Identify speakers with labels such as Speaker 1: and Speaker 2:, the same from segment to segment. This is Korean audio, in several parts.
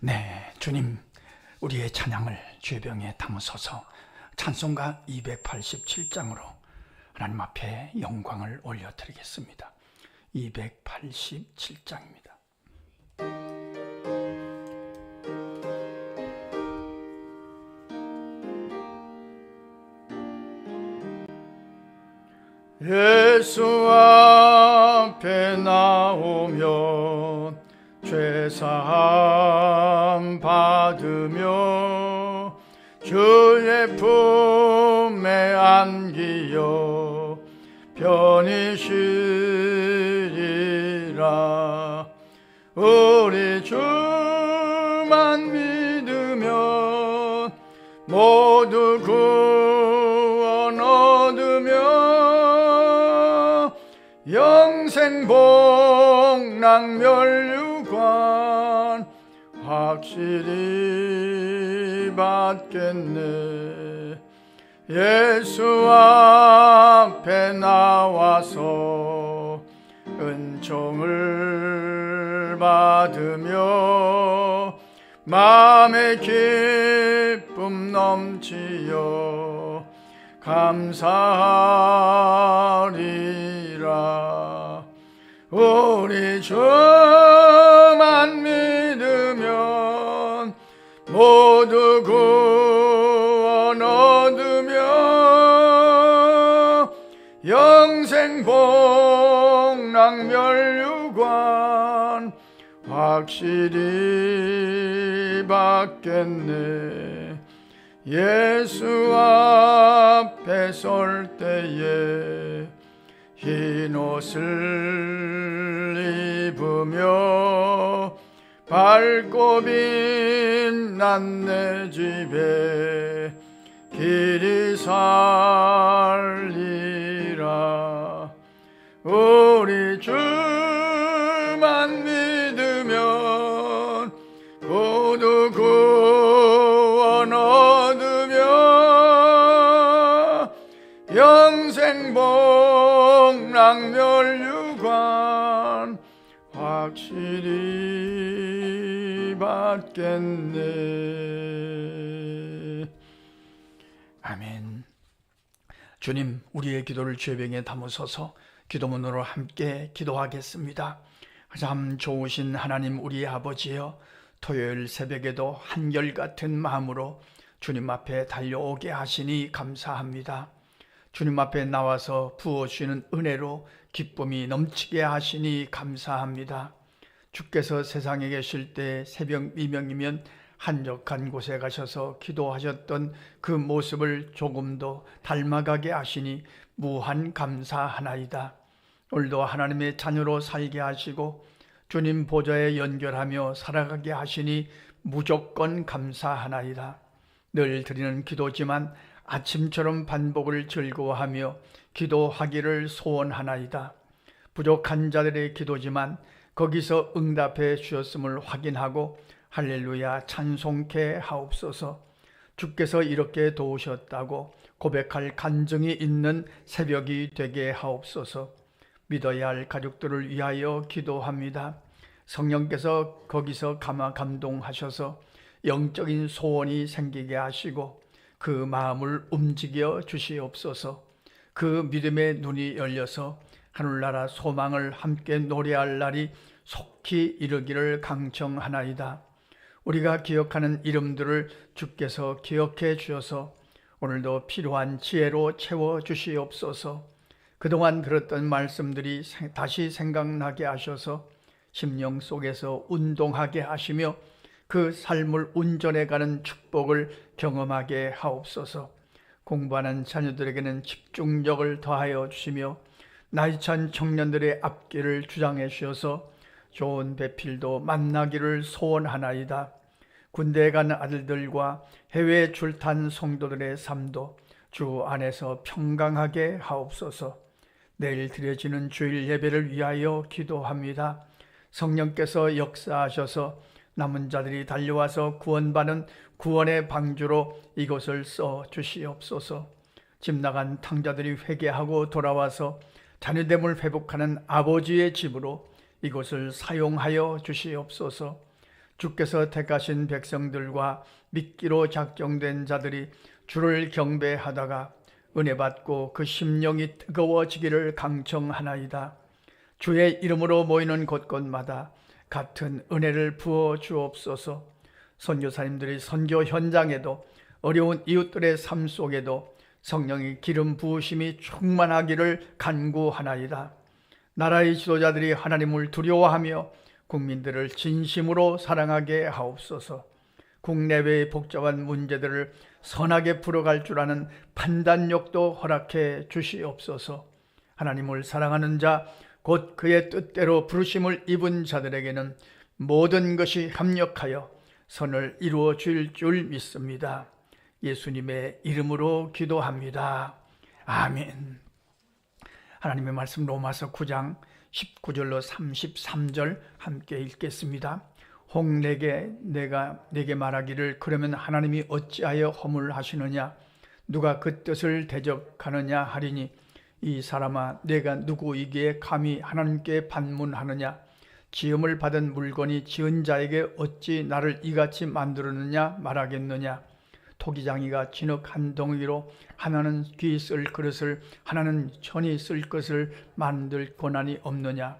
Speaker 1: 네, 주님, 우리의 찬양을 죄병에 담으소서. 찬송가 287장으로 하나님 앞에 영광을 올려드리겠습니다. 287장입니다. 예수 앞에 나오면 죄사함 받으며 주의 품에 안기어 편히 쉬리라. 우리 주만 믿으면 모두 구원 얻으며 영생 복락 멸류관 확실히 받겠네. 예수 앞에 나와서 은총을 받으며 마음의 기쁨 넘치어 감사하리라. 우리 주만 믿으면 모두 구원 얻으며 영생 복락 멸류관 확실히 받겠네. 예수 앞에 설 때에 흰 옷을 입으며 밝고 빛난 내 집에 길이 살리라. 우리 주만 믿으면 모두 구원 얻으며 영생 복락 멸류관 확실히 받겠네. 아멘. 주님, 우리의 기도를 죄병에 담으소서. 기도문으로 함께 기도하겠습니다. 참 좋으신 하나님 우리의 아버지여, 토요일 새벽에도 한결같은 마음으로 주님 앞에 달려오게 하시니 감사합니다. 주님 앞에 나와서 부어주시는 은혜로 기쁨이 넘치게 하시니 감사합니다. 주께서 세상에 계실 때 새벽 미명이면 한적한 곳에 가셔서 기도하셨던 그 모습을 조금도 닮아가게 하시니 무한 감사하나이다. 오늘도 하나님의 자녀로 살게 하시고 주님 보좌에 연결하며 살아가게 하시니 무조건 감사하나이다. 늘 드리는 기도지만 아침처럼 반복을 즐거워하며 기도하기를 소원하나이다. 부족한 자들의 기도지만 거기서 응답해 주셨음을 확인하고 할렐루야 찬송케 하옵소서. 주께서 이렇게 도우셨다고 고백할 간증이 있는 새벽이 되게 하옵소서. 믿어야 할 가족들을 위하여 기도합니다. 성령께서 거기서 감동하셔서 영적인 소원이 생기게 하시고 그 마음을 움직여 주시옵소서. 그 믿음의 눈이 열려서 하늘나라 소망을 함께 노래할 날이 속히 이르기를 강청하나이다. 우리가 기억하는 이름들을 주께서 기억해 주셔서 오늘도 필요한 지혜로 채워 주시옵소서. 그동안 들었던 말씀들이 다시 생각나게 하셔서 심령 속에서 운동하게 하시며 그 삶을 운전해 가는 축복을 경험하게 하옵소서. 공부하는 자녀들에게는 집중력을 더하여 주시며 나이찬 청년들의 앞길을 주장해 주셔서 좋은 배필도 만나기를 소원하나이다. 군대에 가는 아들들과 해외에 출탄 성도들의 삶도 주 안에서 평강하게 하옵소서. 내일 드려지는 주일 예배를 위하여 기도합니다. 성령께서 역사하셔서 남은 자들이 달려와서 구원받는 구원의 방주로 이곳을 써 주시옵소서. 집 나간 탕자들이 회개하고 돌아와서 자녀됨을 회복하는 아버지의 집으로 이곳을 사용하여 주시옵소서. 주께서 택하신 백성들과 믿기로 작정된 자들이 주를 경배하다가 은혜 받고 그 심령이 뜨거워지기를 강청하나이다. 주의 이름으로 모이는 곳곳마다 같은 은혜를 부어 주옵소서. 선교사님들이 선교 현장에도 어려운 이웃들의 삶 속에도 성령의 기름 부으심이 충만하기를 간구하나이다. 나라의 지도자들이 하나님을 두려워하며 국민들을 진심으로 사랑하게 하옵소서. 국내외의 복잡한 문제들을 선하게 풀어갈 줄 아는 판단력도 허락해 주시옵소서. 하나님을 사랑하는 자, 곧 그의 뜻대로 부르심을 입은 자들에게는 모든 것이 합력하여 선을 이루어 줄 믿습니다. 예수님의 이름으로 기도합니다. 아멘. 하나님의 말씀 로마서 9장 19절로 33절 함께 읽겠습니다. 혹 내게 말하기를 그러면 하나님이 어찌하여 허물하시느냐, 누가 그 뜻을 대적하느냐 하리니, 이 사람아 내가 누구이기에 감히 하나님께 반문하느냐, 지음을 받은 물건이 지은 자에게 어찌 나를 이같이 만들었느냐 말하겠느냐. 토기장이가 진흙 한 덩이로 하나는 귀 쓸 그릇을 하나는 천이 쓸 것을 만들 권한이 없느냐.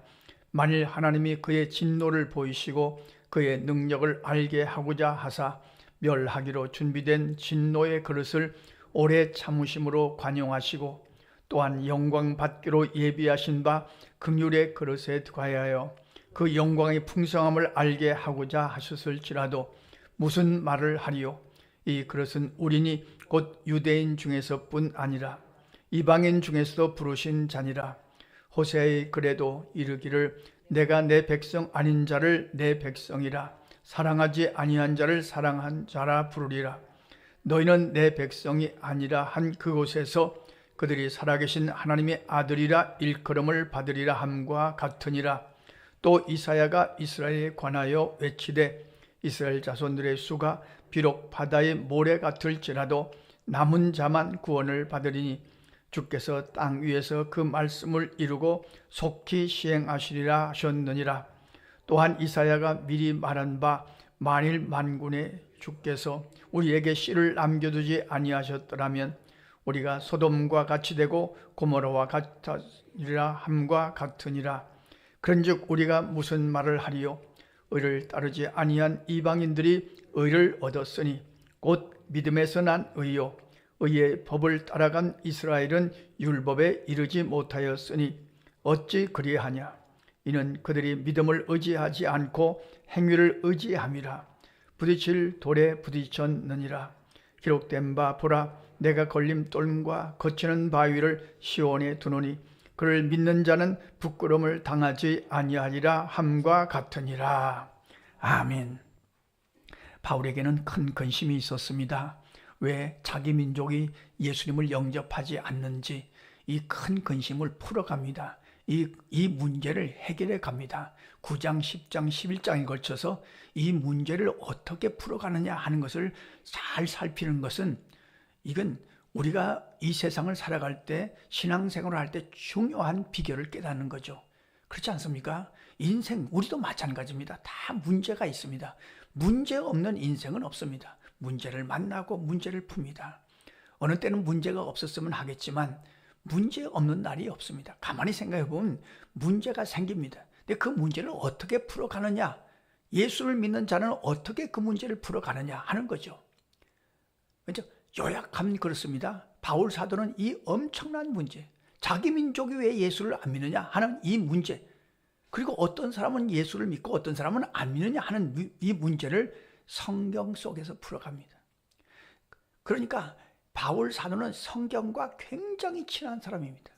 Speaker 1: 만일 하나님이 그의 진노를 보이시고 그의 능력을 알게 하고자 하사 멸하기로 준비된 진노의 그릇을 오래 참으심으로 관용하시고 또한 영광 받기로 예비하신 바 긍휼의 그릇에 관하여 그 영광의 풍성함을 알게 하고자 하셨을지라도 무슨 말을 하리요. 이 그릇은 우리니 곧 유대인 중에서뿐 아니라 이방인 중에서도 부르신 자니라. 호세아의 글에도 이르기를 내가 내 백성 아닌 자를 내 백성이라, 사랑하지 아니한 자를 사랑한 자라 부르리라. 너희는 내 백성이 아니라 한 그곳에서 그들이 살아계신 하나님의 아들이라 일컬음을 받으리라 함과 같으니라. 또 이사야가 이스라엘에 관하여 외치되 이스라엘 자손들의 수가 비록 바다의 모래 같을지라도 남은 자만 구원을 받으리니 주께서 땅 위에서 그 말씀을 이루고 속히 시행하시리라 하셨느니라. 또한 이사야가 미리 말한 바 만일 만군의 주께서 우리에게 씨를 남겨두지 아니하셨더라면 우리가 소돔과 같이 되고 고모라와 같으리라 함과 같으니라. 그런즉 우리가 무슨 말을 하리요. 의를 따르지 아니한 이방인들이 의를 얻었으니 곧 믿음에서 난 의요, 의의 법을 따라간 이스라엘은 율법에 이르지 못하였으니 어찌 그리하냐. 이는 그들이 믿음을 의지하지 않고 행위를 의지함이라. 부딪힐 돌에 부딪혔느니라. 기록된 바 보라, 내가 걸림돌과 거치는 바위를 시온에 두노니 그를 믿는 자는 부끄러움을 당하지 아니하리라 함과 같으니라. 아멘. 바울에게는 큰 근심이 있었습니다. 왜 자기 민족이 예수님을 영접하지 않는지 이 큰 근심을 풀어갑니다. 이 문제를 해결해 갑니다. 9장, 10장, 11장에 걸쳐서 이 문제를 어떻게 풀어가느냐 하는 것을 잘 살피는 것은, 이건 우리가 이 세상을 살아갈 때, 신앙생활을 할 때 중요한 비결을 깨닫는 거죠. 그렇지 않습니까? 인생, 우리도 마찬가지입니다. 다 문제가 있습니다. 문제 없는 인생은 없습니다. 문제를 만나고 문제를 풉니다. 어느 때는 문제가 없었으면 하겠지만 문제 없는 날이 없습니다. 가만히 생각해 보면 문제가 생깁니다. 근데 그 문제를 어떻게 풀어가느냐, 예수를 믿는 자는 어떻게 그 문제를 풀어가느냐 하는 거죠. 그렇죠? 요약하면 그렇습니다. 바울 사도는 이 엄청난 문제, 자기 민족이 왜 예수를 안 믿느냐 하는 이 문제, 그리고 어떤 사람은 예수를 믿고 어떤 사람은 안 믿느냐 하는 이 문제를 성경 속에서 풀어갑니다. 그러니까 바울 사도는 성경과 굉장히 친한 사람입니다.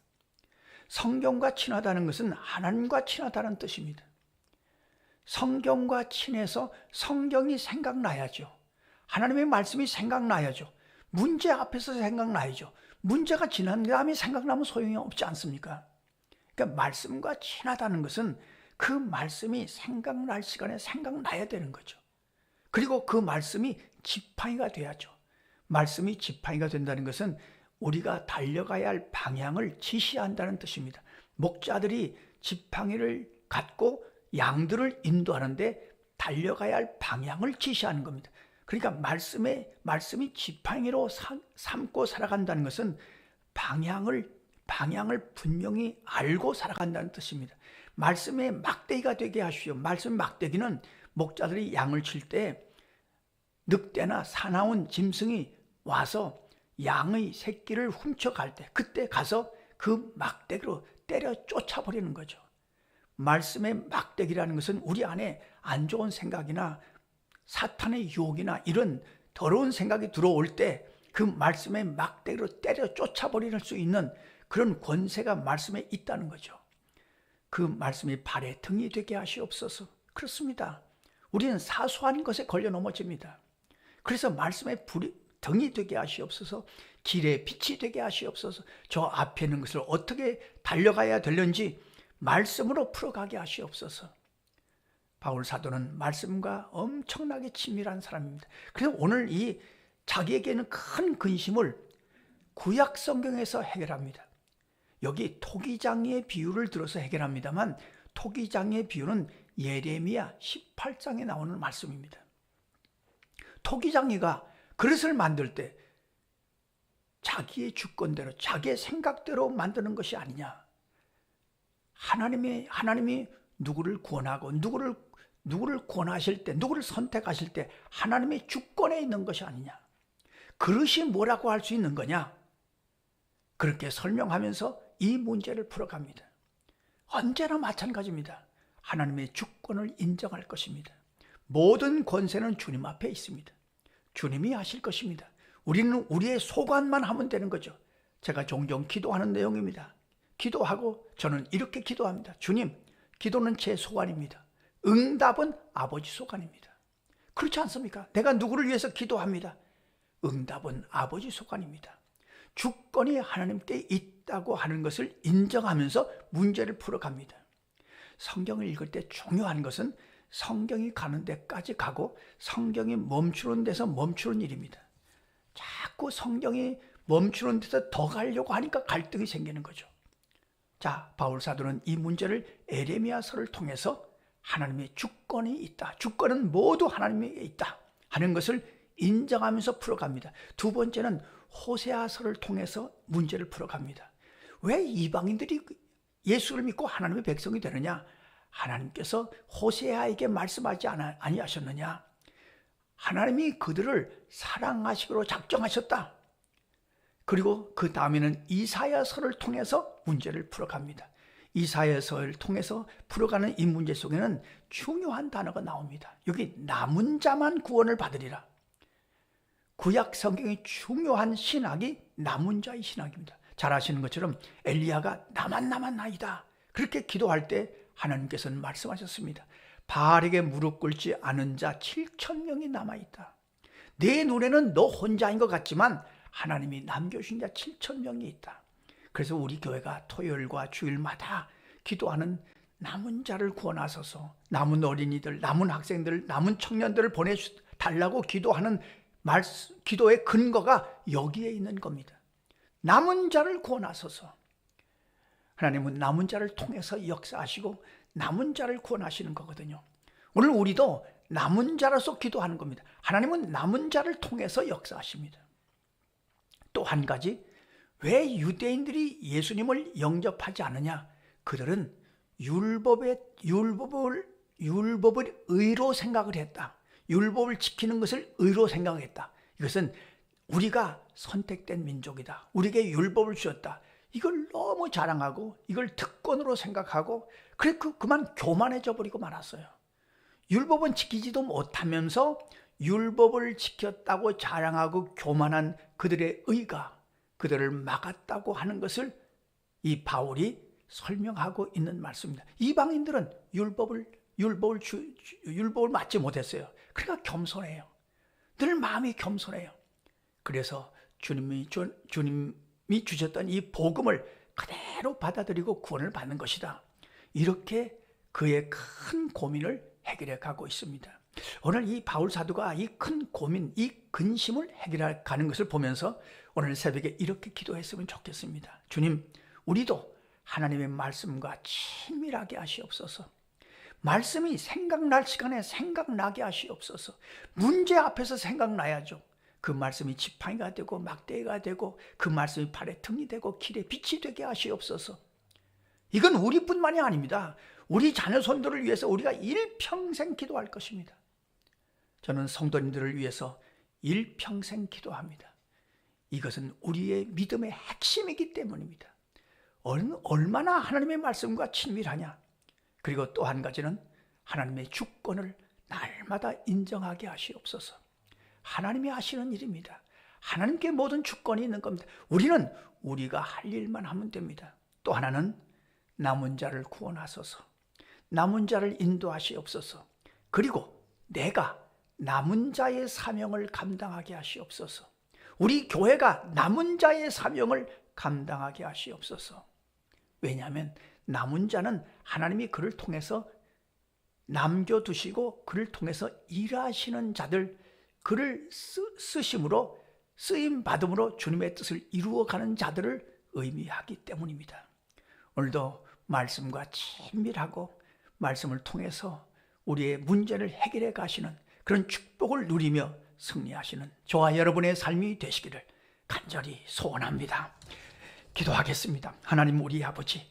Speaker 1: 성경과 친하다는 것은 하나님과 친하다는 뜻입니다. 성경과 친해서 성경이 생각나야죠. 하나님의 말씀이 생각나야죠. 문제 앞에서 생각나야죠. 문제가 지난 다음에 생각나면 소용이 없지 않습니까? 그러니까 말씀과 친하다는 것은 그 말씀이 생각날 시간에 생각나야 되는 거죠. 그리고 그 말씀이 지팡이가 돼야죠. 말씀이 지팡이가 된다는 것은 우리가 달려가야 할 방향을 지시한다는 뜻입니다. 목자들이 지팡이를 갖고 양들을 인도하는데 달려가야 할 방향을 지시하는 겁니다. 그러니까 말씀이 지팡이로 삼고 살아간다는 것은 방향을 분명히 알고 살아간다는 뜻입니다. 말씀의 막대기가 되게 하시오. 말씀 막대기는 목자들이 양을 칠 때 늑대나 사나운 짐승이 와서 양의 새끼를 훔쳐갈 때 그때 가서 그 막대기로 때려 쫓아버리는 거죠. 말씀의 막대기라는 것은 우리 안에 안 좋은 생각이나 사탄의 유혹이나 이런 더러운 생각이 들어올 때 그 말씀의 막대기로 때려 쫓아버릴 수 있는 그런 권세가 말씀에 있다는 거죠. 그 말씀이 발의 등이 되게 하시옵소서. 그렇습니다. 우리는 사소한 것에 걸려 넘어집니다. 그래서 말씀의 등이 되게 하시옵소서. 길의 빛이 되게 하시옵소서. 저 앞에 있는 것을 어떻게 달려가야 되는지 말씀으로 풀어가게 하시옵소서. 바울 사도는 말씀과 엄청나게 친밀한 사람입니다. 그래서 오늘 이 자기에게는 큰 근심을 구약 성경에서 해결합니다. 여기 토기장의 비유를 들어서 해결합니다만 토기장의 비유는 예레미야 18장에 나오는 말씀입니다. 토기장이가 그릇을 만들 때 자기의 주권대로 자기의 생각대로 만드는 것이 아니냐. 하나님이 누구를 구원하고 누구를 구원하실 때, 누구를 선택하실 때 하나님의 주권에 있는 것이 아니냐. 그릇이 뭐라고 할 수 있는 거냐. 그렇게 설명하면서 이 문제를 풀어갑니다. 언제나 마찬가지입니다. 하나님의 주권을 인정할 것입니다. 모든 권세는 주님 앞에 있습니다. 주님이 하실 것입니다. 우리는 우리의 소관만 하면 되는 거죠. 제가 종종 기도하는 내용입니다. 기도하고 저는 이렇게 기도합니다. 주님, 기도는 제 소관입니다. 응답은 아버지 소관입니다. 그렇지 않습니까? 내가 누구를 위해서 기도합니다. 응답은 아버지 소관입니다. 주권이 하나님께 있다고 하는 것을 인정하면서 문제를 풀어갑니다. 성경을 읽을 때 중요한 것은 성경이 가는 데까지 가고 성경이 멈추는 데서 멈추는 일입니다. 자꾸 성경이 멈추는 데서 더 가려고 하니까 갈등이 생기는 거죠. 자, 바울 사도는 이 문제를 에레미야서를 통해서 하나님의 주권이 있다. 주권은 모두 하나님에게 있다 하는 것을 인정하면서 풀어갑니다. 두 번째는 호세아서를 통해서 문제를 풀어갑니다. 왜 이방인들이 예수를 믿고 하나님의 백성이 되느냐? 하나님께서 호세아에게 말씀하지 아니하셨느냐? 하나님이 그들을 사랑하시기로 작정하셨다. 그리고 그 다음에는 이사야서를 통해서 문제를 풀어갑니다. 이사야서를 통해서 풀어가는 이 문제 속에는 중요한 단어가 나옵니다. 여기 남은 자만 구원을 받으리라. 구약 성경의 중요한 신학이 남은 자의 신학입니다. 잘 아시는 것처럼 엘리야가 나만 나이다. 그렇게 기도할 때 하나님께서는 말씀하셨습니다. 바알에게 무릎 꿇지 않은 자 7,000명이 남아있다. 내 눈에는 너 혼자인 것 같지만 하나님이 남겨주신 자 7,000명이 있다. 그래서 우리 교회가 토요일과 주일마다 기도하는 남은 자를 구원하소서, 남은 어린이들, 남은 학생들, 남은 청년들을 보내달라고 기도하는 기도의 근거가 여기에 있는 겁니다. 남은 자를 구원하소서. 하나님은 남은 자를 통해서 역사하시고 남은 자를 구원하시는 거거든요. 오늘 우리도 남은 자로서 기도하는 겁니다. 하나님은 남은 자를 통해서 역사하십니다. 또 한 가지, 왜 유대인들이 예수님을 영접하지 않느냐? 그들은 율법을 의로 생각을 했다. 율법을 지키는 것을 의로 생각했다. 이것은 우리가 선택된 민족이다. 우리에게 율법을 주었다. 이걸 너무 자랑하고 이걸 특권으로 생각하고 그만 교만해져 버리고 말았어요. 율법은 지키지도 못하면서 율법을 지켰다고 자랑하고 교만한 그들의 의가 그들을 막았다고 하는 것을 이 바울이 설명하고 있는 말씀입니다. 이방인들은 율법을 맞지 못했어요. 그러니까 겸손해요. 늘 마음이 겸손해요. 그래서 주님이 주셨던 이 복음을 그대로 받아들이고 구원을 받는 것이다. 이렇게 그의 큰 고민을 해결해 가고 있습니다. 오늘 이 바울 사도가 이 큰 고민, 이 근심을 해결해 가는 것을 보면서 오늘 새벽에 이렇게 기도했으면 좋겠습니다. 주님, 우리도 하나님의 말씀과 친밀하게 하시옵소서. 말씀이 생각날 시간에 생각나게 하시옵소서. 문제 앞에서 생각나야죠. 그 말씀이 지팡이가 되고 막대기가 되고 그 말씀이 발에 등이 되고 길에 빛이 되게 하시옵소서. 이건 우리뿐만이 아닙니다. 우리 자녀손들을 위해서 우리가 일평생 기도할 것입니다. 저는 성도님들을 위해서 일평생 기도합니다. 이것은 우리의 믿음의 핵심이기 때문입니다. 얼마나 하나님의 말씀과 친밀하냐. 그리고 또 한 가지는 하나님의 주권을 날마다 인정하게 하시옵소서. 하나님이 하시는 일입니다. 하나님께 모든 주권이 있는 겁니다. 우리는 우리가 할 일만 하면 됩니다. 또 하나는 남은 자를 구원하소서. 남은 자를 인도하시옵소서. 그리고 내가 남은 자의 사명을 감당하게 하시옵소서. 우리 교회가 남은 자의 사명을 감당하게 하시옵소서. 왜냐하면 남은 자는 하나님이 그를 통해서 남겨두시고 그를 통해서 일하시는 자들, 그를 쓰심으로 쓰임 받음으로 주님의 뜻을 이루어가는 자들을 의미하기 때문입니다. 오늘도 말씀과 친밀하고 말씀을 통해서 우리의 문제를 해결해 가시는 그런 축복을 누리며 승리하시는 저와 여러분의 삶이 되시기를 간절히 소원합니다. 기도하겠습니다. 하나님 우리 아버지,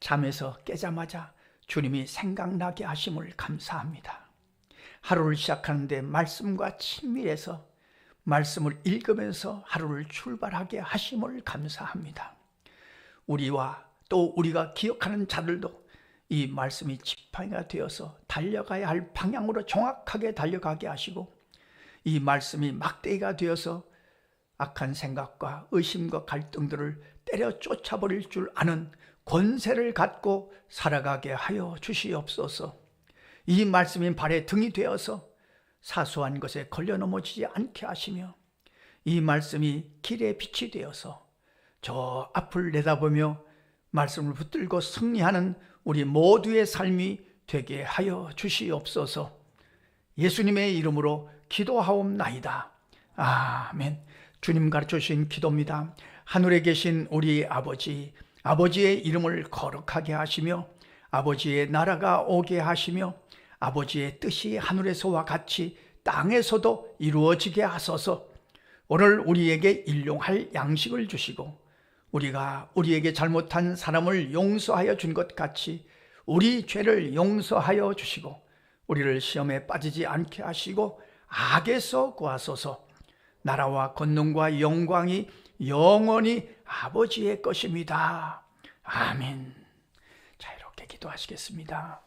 Speaker 1: 잠에서 깨자마자 주님이 생각나게 하심을 감사합니다. 하루를 시작하는데 말씀과 친밀해서 말씀을 읽으면서 하루를 출발하게 하심을 감사합니다. 우리와 또 우리가 기억하는 자들도 이 말씀이 지팡이가 되어서 달려가야 할 방향으로 정확하게 달려가게 하시고, 이 말씀이 막대기가 되어서 악한 생각과 의심과 갈등들을 때려 쫓아버릴 줄 아는 권세를 갖고 살아가게 하여 주시옵소서. 이 말씀이 발에 등이 되어서 사소한 것에 걸려 넘어지지 않게 하시며, 이 말씀이 길에 빛이 되어서 저 앞을 내다보며 말씀을 붙들고 승리하는 우리 모두의 삶이 되게 하여 주시옵소서. 예수님의 이름으로 기도하옵나이다. 아멘. 주님 가르쳐 주신 기도입니다. 하늘에 계신 우리 아버지, 아버지의 이름을 거룩하게 하시며 아버지의 나라가 오게 하시며 아버지의 뜻이 하늘에서와 같이 땅에서도 이루어지게 하소서. 오늘 우리에게 일용할 양식을 주시고 우리가 우리에게 잘못한 사람을 용서하여 준 것 같이 우리 죄를 용서하여 주시고 우리를 시험에 빠지지 않게 하시고 악에서 구하소서. 나라와 권능과 영광이 영원히 아버지의 것입니다. 아멘. 자, 이렇게 기도하시겠습니다.